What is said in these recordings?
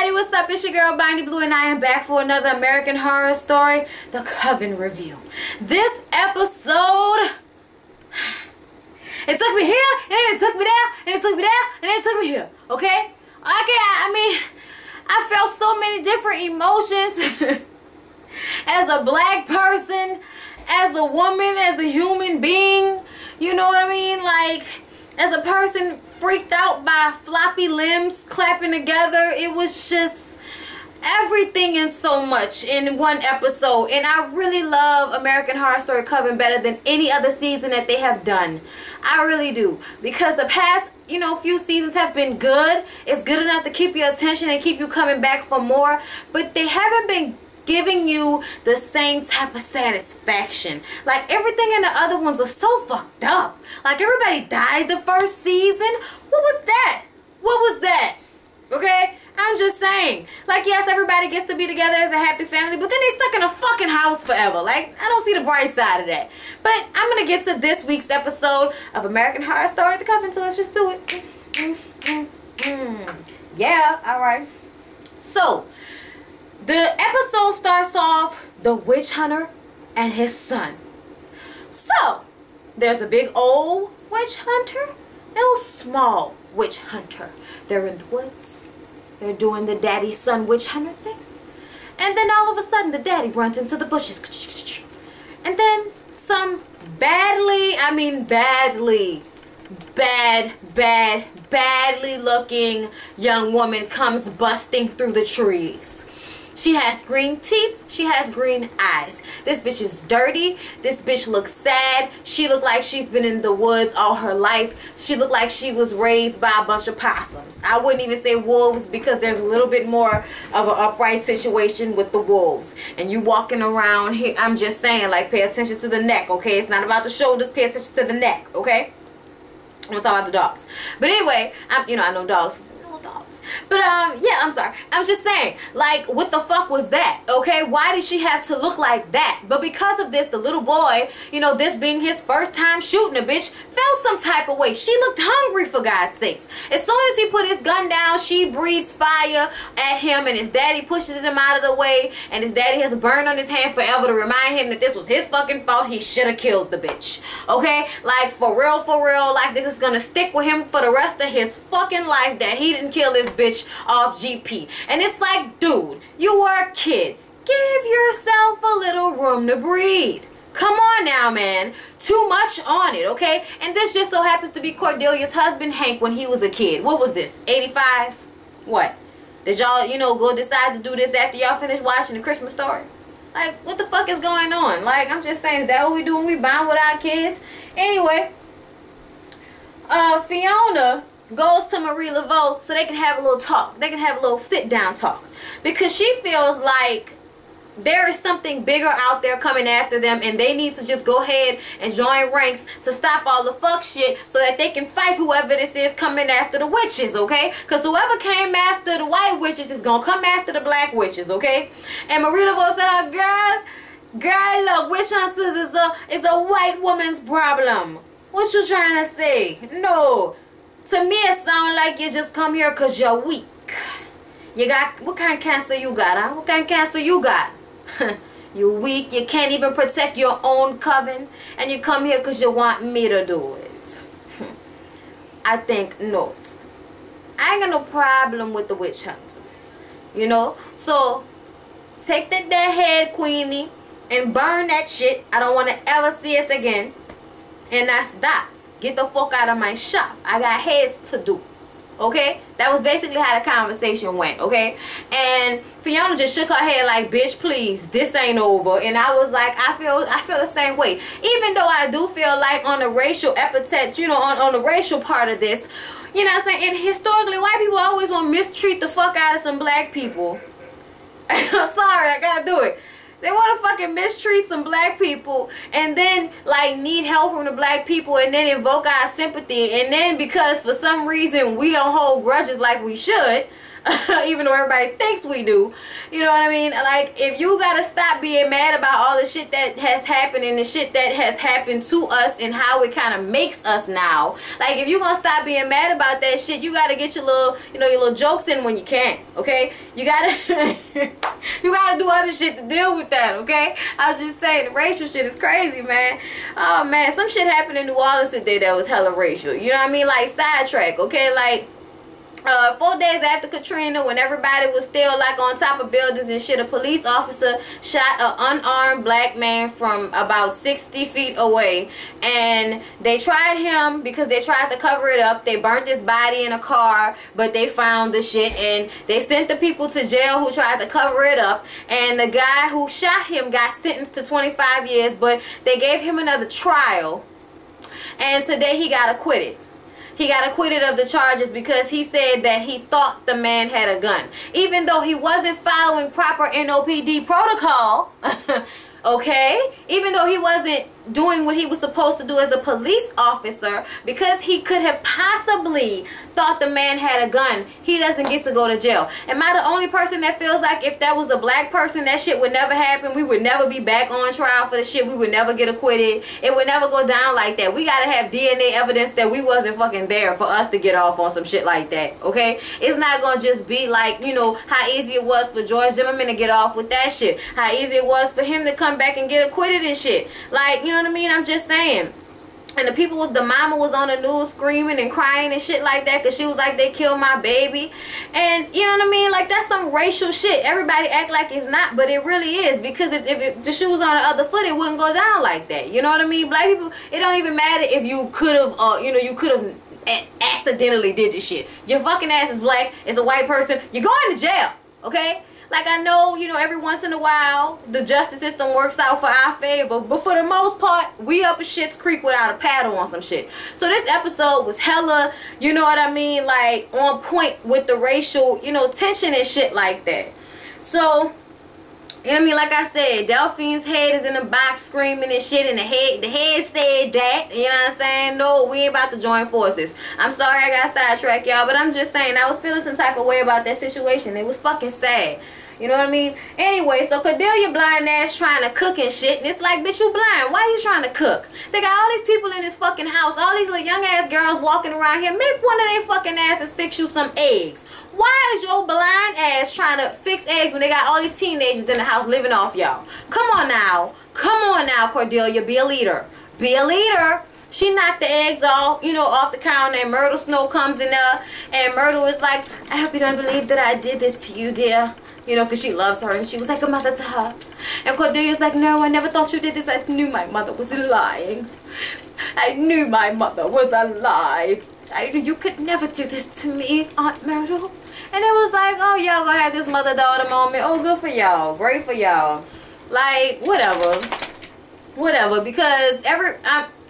everybody, what's up? It's your girl Bonnie Blue and I am back for another American Horror Story, the Coven review. This episode, it took me here, and then it took me there, and it took me there, and then it took me here, okay? I mean, I felt so many different emotions as a black person, as a woman, as a human being, you know what I mean? Like, as a person freaked out by floppy limbs clapping together, it was just everything and so much in one episode. And I really love American Horror Story Coven better than any other season that they have done. I really do. Because the past, few seasons have been good. It's good enough to keep your attention and keep you coming back for more. But they haven't been giving you the same type of satisfaction. Like, everything in the other ones was so fucked up. Like, everybody died the first season. What was that? What was that? Okay? I'm just saying. Like, yes, everybody gets to be together as a happy family, but then they stuck in a fucking house forever. Like, I don't see the bright side of that. But I'm gonna get to this week's episode of American Horror Story The Coven, so let's just do it. Yeah, alright. So, the episode starts off the witch hunter and his son. So, there's a big old witch hunter and a small witch hunter. They're in the woods. They're doing the daddy-son witch hunter thing. And then all of a sudden, the daddy runs into the bushes. And then some badly looking young woman comes busting through the trees. She has green teeth. She has green eyes. This bitch is dirty. This bitch looks sad. She looked like she's been in the woods all her life. She looked like she was raised by a bunch of possums. I wouldn't even say wolves because there's a little bit more of an upright situation with the wolves. And you walking around here, I'm just saying, like, pay attention to the neck, okay? It's not about the shoulders. Pay attention to the neck, okay? I'm talking about the dogs. But anyway, I know dogs. Dogs. But yeah, I'm sorry. I'm just saying, like, what the fuck was that? Okay, why did she have to look like that? But because of this, the little boy, this being his first time shooting a bitch, felt some type of way. She looked hungry, for God's sakes. As soon as he put his gun down, she breathes fire at him, and his daddy pushes him out of the way, and his daddy has a burn on his hand forever to remind him that this was his fucking fault. He should have killed the bitch. Okay, like, for real, like, this is gonna stick with him for the rest of his fucking life that he didn't kill this bitch off GP. And it's like, dude, you were a kid. Give yourself a little room to breathe. Come on now, man. Too much on it, okay? And this just so happens to be Cordelia's husband, Hank, when he was a kid. What was this, 85? What? Did y'all, go decide to do this after y'all finished watching The Christmas Story? Like, what the fuck is going on? Like, I'm just saying, is that what we do when we bond with our kids? Anyway, Fiona goes to Marie Laveau so they can have a little talk. They can have a little sit-down talk. Because she feels like there is something bigger out there coming after them, and they need to just go ahead and join ranks to stop all the fuck shit so that they can fight whoever this is coming after the witches, okay? Because whoever came after the white witches is going to come after the black witches, okay? And Marie Laveau said, oh, girl, look, witch hunters is a white woman's problem. What you trying to say? No. To me, it sounds like you just come here because you're weak. You got, what kind of cancer you got, huh? What kind of cancer you got? You weak, you can't even protect your own coven, and you come here because you want me to do it. I think not. I ain't got no problem with the witch hunters. So take that head, Queenie, and burn that shit. I don't want to ever see it again. And that's that. Get the fuck out of my shop. I got heads to do. Okay? That was basically how the conversation went. Okay? And Fiona just shook her head like, bitch, please, this ain't over. And I was like, I feel the same way. Even though I do feel like on the racial epithet, on the racial part of this, you know what I'm saying? And historically, white people always want to mistreat the fuck out of some black people. I'm sorry, I gotta do it. They want to fucking mistreat some black people and then, like, need help from the black people and then invoke our sympathy. And then because for some reason we don't hold grudges like we should, even though everybody thinks we do. You know what I mean? Like, if you gotta stop being mad about all the shit that has happened and the shit that has happened to us and how it kind of makes us now. Like, if you gonna stop being mad about that shit, you gotta get your little, you know, your little jokes in when you can, okay? You gotta, you gotta do other shit to deal with that, okay? I was just saying, the racial shit is crazy, man. Oh, man, some shit happened in New Orleans today that was hella racial. You know what I mean? Like, sidetrack, okay? Like, 4 days after Katrina, when everybody was still like on top of buildings and shit, a police officer shot an unarmed black man from about 60 feet away, and they tried him because they tried to cover it up. They burnt his body in a car, but they found the shit, and they sent the people to jail who tried to cover it up, and the guy who shot him got sentenced to 25 years, but they gave him another trial, and today he got acquitted. He got acquitted of the charges because he said that he thought the man had a gun. Even though he wasn't following proper NOPD protocol, okay? Even though he wasn't doing what he was supposed to do as a police officer, because he could have possibly thought the man had a gun, he doesn't get to go to jail. Am I the only person that feels like if that was a black person, that shit would never happen? We would never be back on trial for the shit. We would never get acquitted. It would never go down like that. We gotta have DNA evidence that we wasn't fucking there for us to get off on some shit like that, okay? It's not gonna just be like, you know, how easy it was for George Zimmerman to get off with that shit. How easy it was for him to come back and get acquitted and shit. Like, you know what I mean? I'm just saying. And the mama was on the news screaming and crying and shit like that because she was like, they killed my baby. And you know what I mean? Like, that's some racial shit. Everybody act like it's not, but it really is, because if the shoe was on the other foot, it wouldn't go down like that. You know what I mean? Black people, it don't even matter if you could have, you know, you could have accidentally did this shit. Your fucking ass is black, it's a white person, you're going to jail, okay? Like, I know, you know, every once in a while, the justice system works out for our favor. But for the most part, we up a Schitt's Creek without a paddle on some shit. So this episode was hella, you know what I mean, like, on point with the racial, you know, tension and shit like that. So, you know what I mean? Like I said, Delphine's head is in the box screaming and shit, and the head said that. You know what I'm saying? No, we ain't about to join forces. I'm sorry I got sidetracked, y'all, but I'm just saying, I was feeling some type of way about that situation. It was fucking sad. You know what I mean? Anyway, so Cordelia blind ass trying to cook and shit. And it's like, bitch, you blind. Why are you trying to cook? They got all these people in this fucking house. All these little young ass girls walking around here. Make one of their fucking asses fix you some eggs. Why is your blind ass trying to fix eggs when they got all these teenagers in the house living off y'all? Come on now. Come on now, Cordelia. Be a leader. Be a leader. She knocked the eggs off, you know, off the counter, and Myrtle Snow comes in there, and Myrtle is like, I hope you don't believe that I did this to you, dear. You know, because she loves her, and she was like a mother to her. And Cordelia's like, no, I never thought you did this. I knew my mother was lying. I knew my mother was alive. I knew you could never do this to me, Aunt Myrtle. And it was like, oh, y'all gonna have this mother-daughter moment. Oh, good for y'all. Great for y'all. Like, whatever. Whatever, because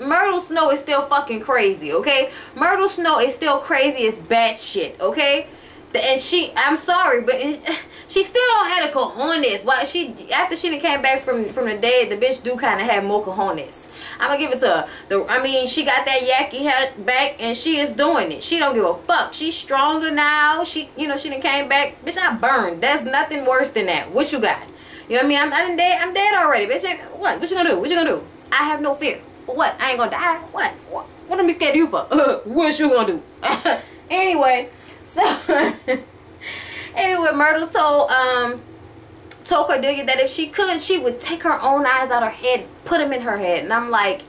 Myrtle Snow is still fucking crazy, okay? Myrtle Snow is still crazy as bat shit, okay? And I'm sorry, but she still don't have the cojones. Why after she came back from the dead, the bitch do kind of have more cojones. I'm gonna give it to her. I mean, she got that yaki head back, and she is doing it. She don't give a fuck. She's stronger now. You know, she done came back. Bitch, I burned. There's nothing worse than that. What you got? You know what I mean? I'm dead already, bitch. What? What you gonna do? What you gonna do? I have no fear. For what? I ain't gonna die. What? What am I scared of you for? What you gonna do? Anyway. So, anyway, Myrtle told Cordelia that if she could, she would take her own eyes out her head, put them in her head. And I'm like,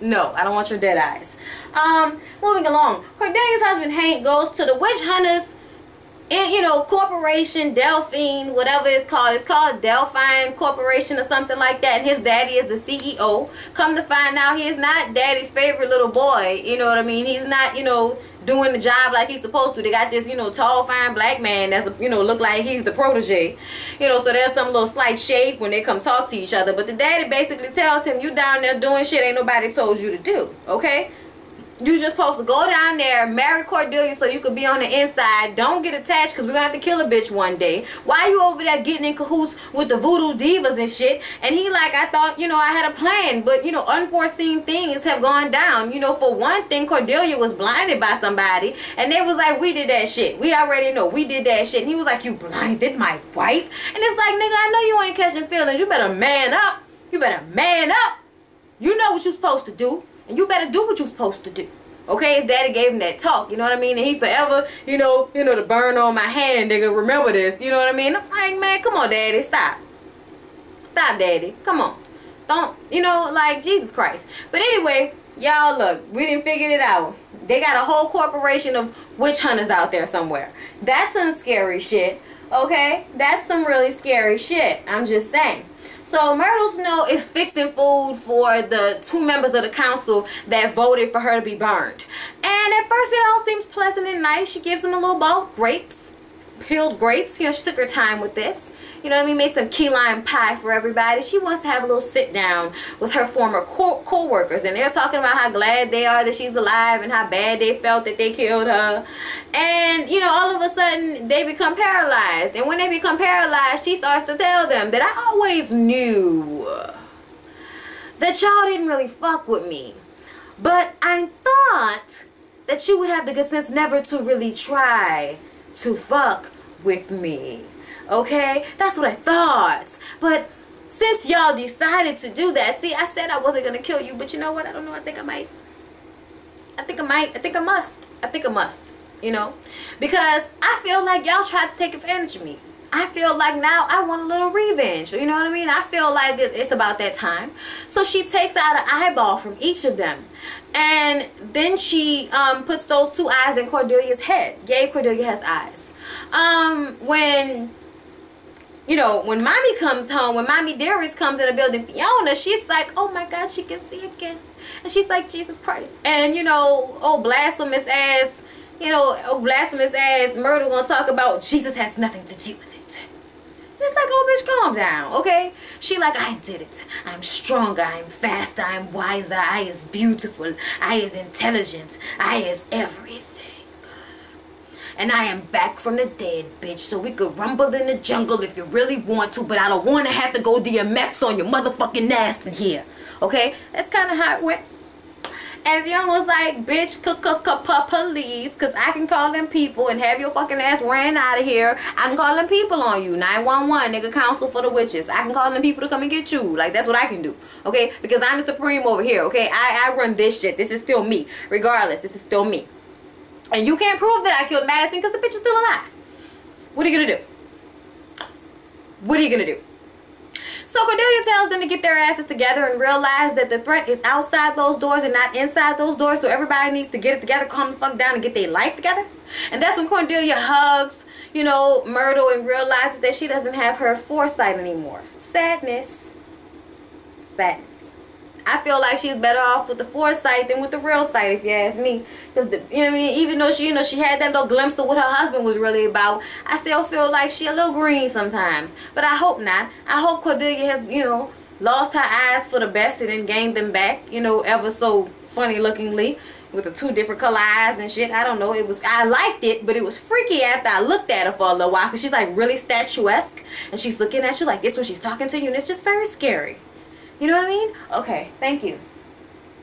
no, I don't want your dead eyes. Moving along. Cordelia's husband, Hank, goes to the witch hunters, you know, corporation, Delphine, whatever it's called. It's called Delphine Corporation or something like that. And his daddy is the CEO. Come to find out, he is not daddy's favorite little boy. You know what I mean? He's not, you know, doing the job like he's supposed to. They got this, you know, tall, fine black man that's, you know, look like he's the protege. You know, so there's some little slight shade when they come talk to each other. But the daddy basically tells him, you down there doing shit ain't nobody told you to do, okay? You just supposed to go down there, marry Cordelia so you could be on the inside. Don't get attached because we're going to have to kill a bitch one day. Why are you over there getting in cahoots with the voodoo divas and shit? And he like, I thought, you know, I had a plan. But, you know, unforeseen things have gone down. You know, for one thing, Cordelia was blinded by somebody. And they was like, we did that shit. We already know. We did that shit. And he was like, you blinded my wife? And it's like, nigga, I know you ain't catching feelings. You better man up. You better man up. You know what you're supposed to do. And you better do what you're supposed to do. Okay, his daddy gave him that talk, you know what I mean? And he forever, you know, the burn on my hand, nigga, remember this, you know what I mean? I'm like, man, come on, daddy, stop. Stop, daddy, come on. Don't, you know, like, Jesus Christ. But anyway, y'all, look, we didn't figure it out. They got a whole corporation of witch hunters out there somewhere. That's some scary shit, okay? That's some really scary shit, I'm just saying. So Myrtle Snow is fixing food for the 2 members of the council that voted for her to be burned. And at first it all seems pleasant and nice. She gives them a little bowl of grapes, peeled grapes. You know, she took her time with this. You know what I mean? Made some key lime pie for everybody. She wants to have a little sit down with her former co-workers. And they're talking about how glad they are that she's alive and how bad they felt that they killed her. And, you know, all of a sudden they become paralyzed. And when they become paralyzed, she starts to tell them that I always knew that y'all didn't really fuck with me. But I thought that you would have the good sense never to really try to fuck with me. Okay, that's what I thought. But since y'all decided to do that, see, I said I wasn't gonna kill you, but you know what? I don't know. I think I might. I think I might. I think I must. I think I must. You know, because I feel like y'all tried to take advantage of me. I feel like now I want a little revenge. You know what I mean? I feel like it's about that time. So she takes out an eyeball from each of them, and then she puts those 2 eyes in Cordelia's head. Yay, Cordelia has eyes. When you know, when mommy comes home, when mommy Darius comes in the building, Fiona, she's like, oh my God, she can see again. And she's like, Jesus Christ. And, you know, oh, blasphemous ass, you know, oh, blasphemous ass Myrtle gonna talk about Jesus has nothing to do with it. And it's like, oh, bitch, calm down, okay? She like, I did it. I'm stronger, I'm faster, I'm wiser, I is beautiful, I is intelligent, I is everything. And I am back from the dead, bitch. So we could rumble in the jungle if you really want to. But I don't want to have to go DMX on your motherfucking ass in here. Okay? That's kind of how it went. And Fiona was like, bitch, police. Because I can call them people and have your fucking ass ran out of here. I can call them people on you. 911, nigga, council for the witches. I can call them people to come and get you. Like, that's what I can do. Okay? Because I'm the supreme over here. Okay? I run this shit. This is still me. Regardless, this is still me. And you can't prove that I killed Madison because the bitch is still alive. What are you going to do? What are you going to do? So Cordelia tells them to get their asses together and realize that the threat is outside those doors and not inside those doors. So everybody needs to get it together, calm the fuck down, and get their life together. And that's when Cordelia hugs, you know, Myrtle and realizes that she doesn't have her foresight anymore. Sadness. Sadness. I feel like she's better off with the foresight than with the real sight, if you ask me. Because, you know what I mean? Even though she, you know, she had that little glimpse of what her husband was really about, I still feel like she a little green sometimes. But I hope not. I hope Cordelia has, you know, lost her eyes for the best and then gained them back, you know, ever so funny lookingly with the 2 different color eyes and shit. I don't know. I liked it, but it was freaky after I looked at her for a little while because she's like really statuesque and she's looking at you like this when she's talking to you, and it's just very scary. You know what I mean? Okay, thank you.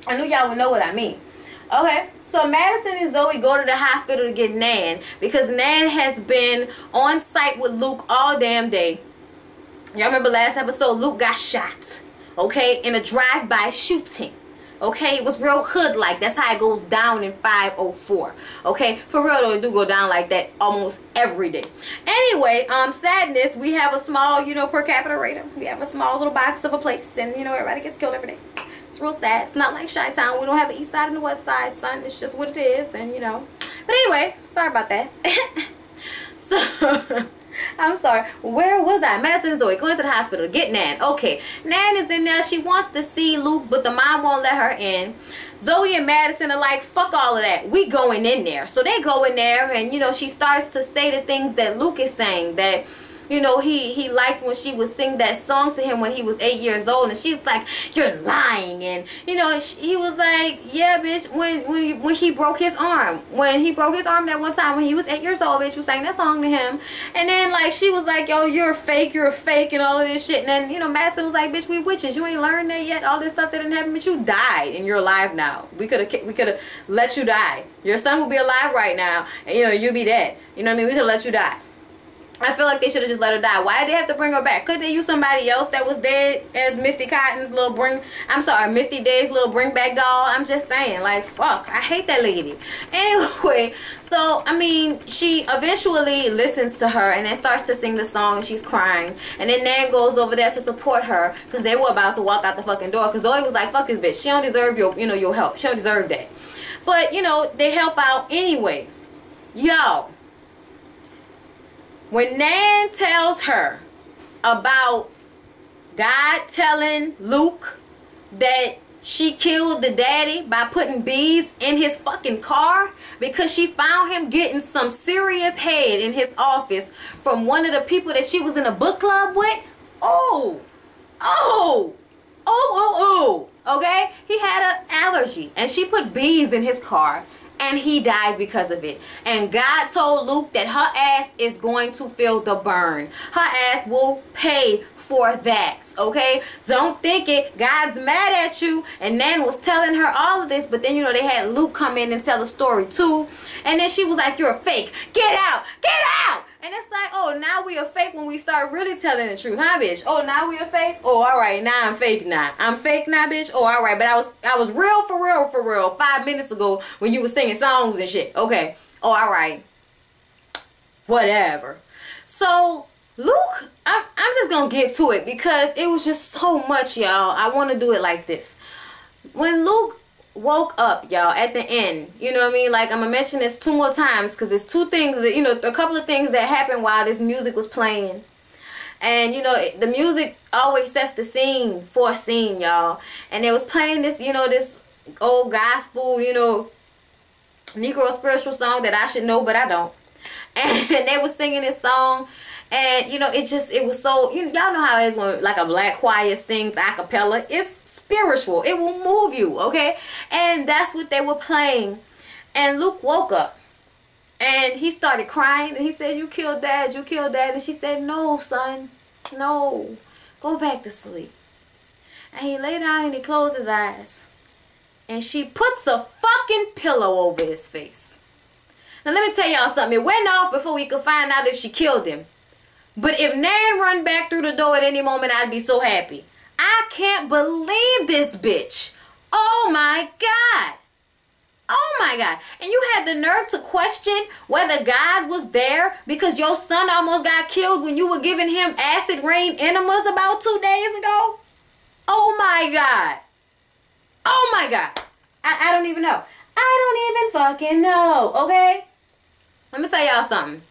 I knew y'all would know what I mean. Okay, so Madison and Zoe go to the hospital to get Nan because Nan has been on site with Luke all damn day. Y'all remember last episode, Luke got shot, okay, in a drive-by shooting. Okay, it was real hood-like. That's how it goes down in 504. Okay, for real though, it do go down like that almost every day. Anyway, sadness, we have a small, you know, per capita rating. We have a small little box of a place, and you know, everybody gets killed every day. It's real sad. It's not like Chi-Town. We don't have an east side and a west side, son. It's just what it is, and you know. But anyway, sorry about that. So I'm sorry. Where was I? Madison and Zoe going to the hospital to get Nan. Okay. Nan is in there. She wants to see Luke, but the mom won't let her in. Zoe and Madison are like, fuck all of that. We going in there. So they go in there, and, you know, she starts to say the things that Luke is saying, that, you know, he liked when she would sing that song to him when he was 8 years old, and she's like, you're lying. And you know, he was like, yeah, bitch, when he broke his arm, that one time when he was 8 years old, bitch, you sang that song to him. And then like she was like, yo, you're a fake, and all of this shit. And then, you know, Madison was like, bitch, we witches, you ain't learned that yet, all this stuff that didn't happen, but you died and you're alive now. We could have let you die. Your son will be alive right now, and you know, you'll be dead. You know what I mean? We could have let you die. I feel like they should have just let her die. Why did they have to bring her back? Couldn't they use somebody else that was dead as Misty Days' little bring back doll? I'm just saying, like, fuck, I hate that lady. Anyway, so I mean, she eventually listens to her and then starts to sing the song, and she's crying. And then Nan goes over there to support her because they were about to walk out the fucking door, because Zoe was like, fuck this bitch, she don't deserve your help, she don't deserve that. But you know, they help out anyway. Yo, when Nan tells her about God telling Luke that she killed the daddy by putting bees in his fucking car because she found him getting some serious head in his office from one of the people that she was in a book club with. Okay? He had an allergy and she put bees in his car, and he died because of it. And God told Luke that her ass is going to feel the burn. Her ass will pay for that, okay? Don't think it. God's mad at you. And Nan was telling her all of this, but then, you know, they had Luke come in and tell the story too. And then she was like, you're a fake. Get out. Get out. And it's like, oh, now we are fake when we start really telling the truth, huh, bitch? Oh, now we are fake? Oh, all right, now I'm fake now. I'm fake now, bitch? Oh, all right, but I was real for real 5 minutes ago when you were singing songs and shit. Okay. Oh, all right. Whatever. So, Luke, I'm just going to get to it because it was just so much, y'all. I want to do it like this. When Luke woke up, y'all, at the end, you know what I mean, like, I'm gonna mention this 2 more times because there's 2 things that, you know, a couple of things that happened while this music was playing. And you know, the music always sets the scene for a scene, y'all. And they was playing this, you know, this old gospel, you know, Negro spiritual song that I should know but I don't. And they was singing this song, and you know, it was so, y'all know how it is when like a black choir sings a cappella. It's spiritual. It will move you, okay? And that's what they were playing. And Luke woke up and he started crying, and he said, you killed dad, you killed dad. And she said, no, son, no, go back to sleep. And he lay down and he closed his eyes, and she puts a fucking pillow over his face. Now let me tell y'all something. It went off before we could find out if she killed him. But if Nan run back through the door at any moment, I'd be so happy. I can't believe this bitch. Oh my God. Oh my God. And you had the nerve to question whether God was there because your son almost got killed when you were giving him acid rain enemas about 2 days ago? Oh my God. Oh my God. I don't even know. I don't even fucking know. Okay? Let me tell y'all something.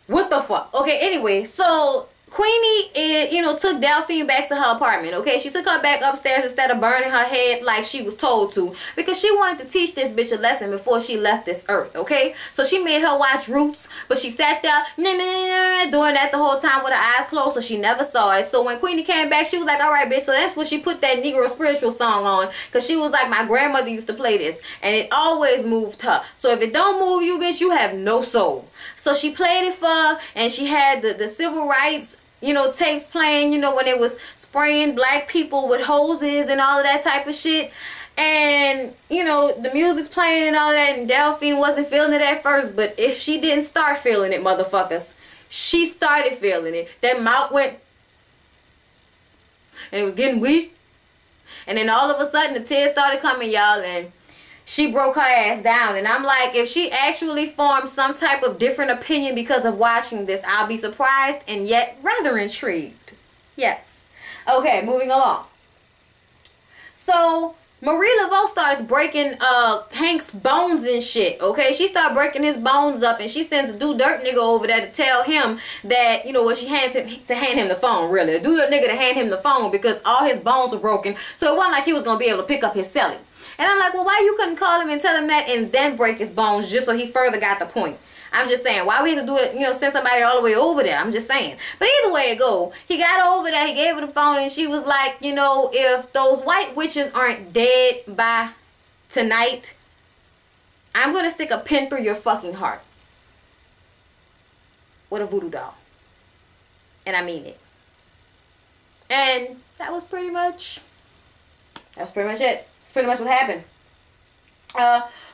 What the fuck? Okay, anyway, so Queenie, you know, took Delphine back to her apartment, okay? She took her back upstairs instead of burning her head like she was told to, because she wanted to teach this bitch a lesson before she left this earth, okay? So she made her watch Roots, but she sat there doing that the whole time with her eyes closed, so she never saw it. So when Queenie came back, she was like, all right, bitch. So that's when she put that Negro spiritual song on, because she was like, my grandmother used to play this, and it always moved her. So if it don't move you, bitch, you have no soul. So she played it for her, and she had the civil rights, you know, tapes playing, you know, when it was spraying black people with hoses and all of that type of shit. And, you know, the music's playing and all that, and Delphine wasn't feeling it at first, but if she didn't start feeling it, motherfuckers, she started feeling it. That mouth went, and it was getting weak. And then all of a sudden, the tears started coming, y'all, and she broke her ass down. And I'm like, if she actually formed some type of different opinion because of watching this, I'll be surprised and yet rather intrigued. Yes. Okay, moving along. So Marie Laveau starts breaking Hank's bones and shit, okay? She started breaking his bones up, and she sends a Do Dirt nigga over there to tell him that, you know what, she hands him to hand him the phone, really. A Do Dirt nigga to hand him the phone because all his bones were broken, so it wasn't like he was going to be able to pick up his celly. And I'm like, well, why you couldn't call him and tell him that and then break his bones just so he further got the point? I'm just saying, why we have to do it, you know, send somebody all the way over there? I'm just saying. But either way it go, he got over there, he gave her the phone, and she was like, you know, if those white witches aren't dead by tonight, I'm going to stick a pin through your fucking heart with a voodoo doll. And I mean it. And that was pretty much it. That's pretty much what happened.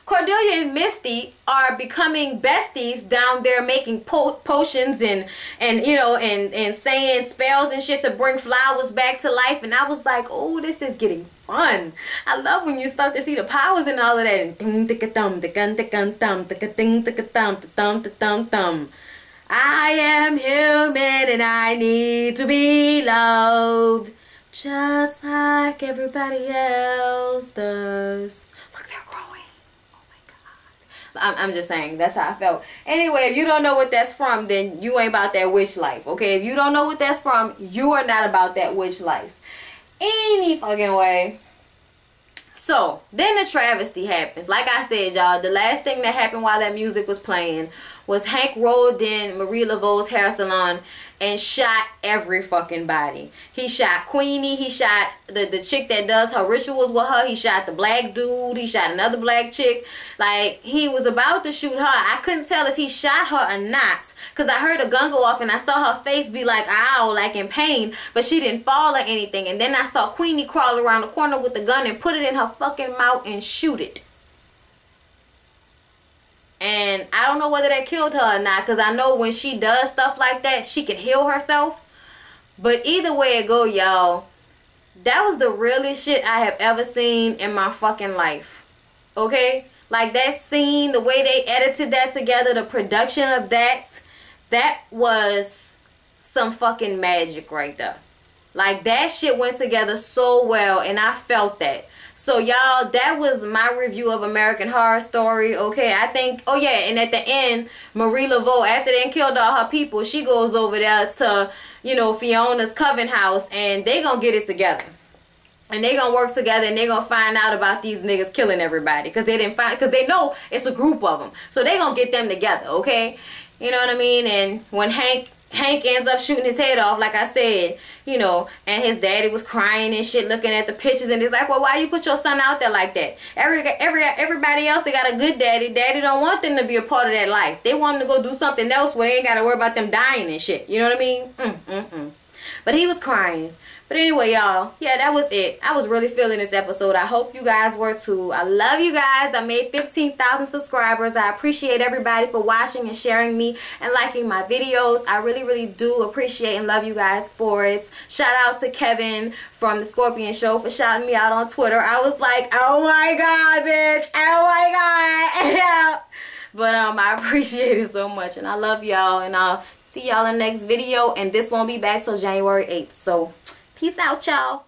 Cordelia and Misty are becoming besties down there, making potions and you know, and saying spells and shit to bring flowers back to life. And I was like, oh, this is getting fun. I love when you start to see the powers and all of that. I am human and I need to be loved just like everybody else does. Look, they're growing. Oh my God. I'm just saying, that's how I felt. Anyway, if you don't know what that's from, then you ain't about that witch life, okay? If you don't know what that's from, you are not about that witch life. Any fucking way. So, then the travesty happens. Like I said, y'all, the last thing that happened while that music was playing was Hank rolled in Marie Laveau's hair salon and shot every fucking body. He shot Queenie. He shot the chick that does her rituals with her. He shot the black dude. He shot another black chick. Like, he was about to shoot her. I couldn't tell if he shot her or not, because I heard a gun go off and I saw her face be like, ow, like in pain, but she didn't fall or anything. And then I saw Queenie crawl around the corner with the gun and put it in her fucking mouth and shoot it. And I don't know whether that killed her or not, because I know when she does stuff like that, she can heal herself. But either way it go, y'all, that was the realest shit I have ever seen in my fucking life. Okay? Like, that scene, the way they edited that together, the production of that was some fucking magic right there. Like, that shit went together so well, and I felt that. So, y'all, that was my review of American Horror Story, okay? I think, oh yeah, and at the end, Marie Laveau, after they killed all her people, she goes over there to, you know, Fiona's Coven house, and they gonna get it together. And they gonna work together, and they gonna find out about these niggas killing everybody, because they know it's a group of them. So they gonna get them together, okay? You know what I mean? And when Hank ends up shooting his head off, like I said, you know, and his daddy was crying and shit, looking at the pictures, and he's like, well, why you put your son out there like that? Everybody else, they got a good daddy. Daddy don't want them to be a part of that life. They want them to go do something else where they ain't got to worry about them dying and shit. You know what I mean? But he was crying. But anyway, y'all, yeah, that was it. I was really feeling this episode. I hope you guys were too. I love you guys. I made 15,000 subscribers. I appreciate everybody for watching and sharing me and liking my videos. I really, really do appreciate and love you guys for it. Shout out to Kevin from the Scorpion Show for shouting me out on Twitter. I was like, oh my God, bitch. Oh my God. But I appreciate it so much. And I love y'all. And I'll see y'all in the next video. And this won't be back till January 8th. So, peace out, y'all.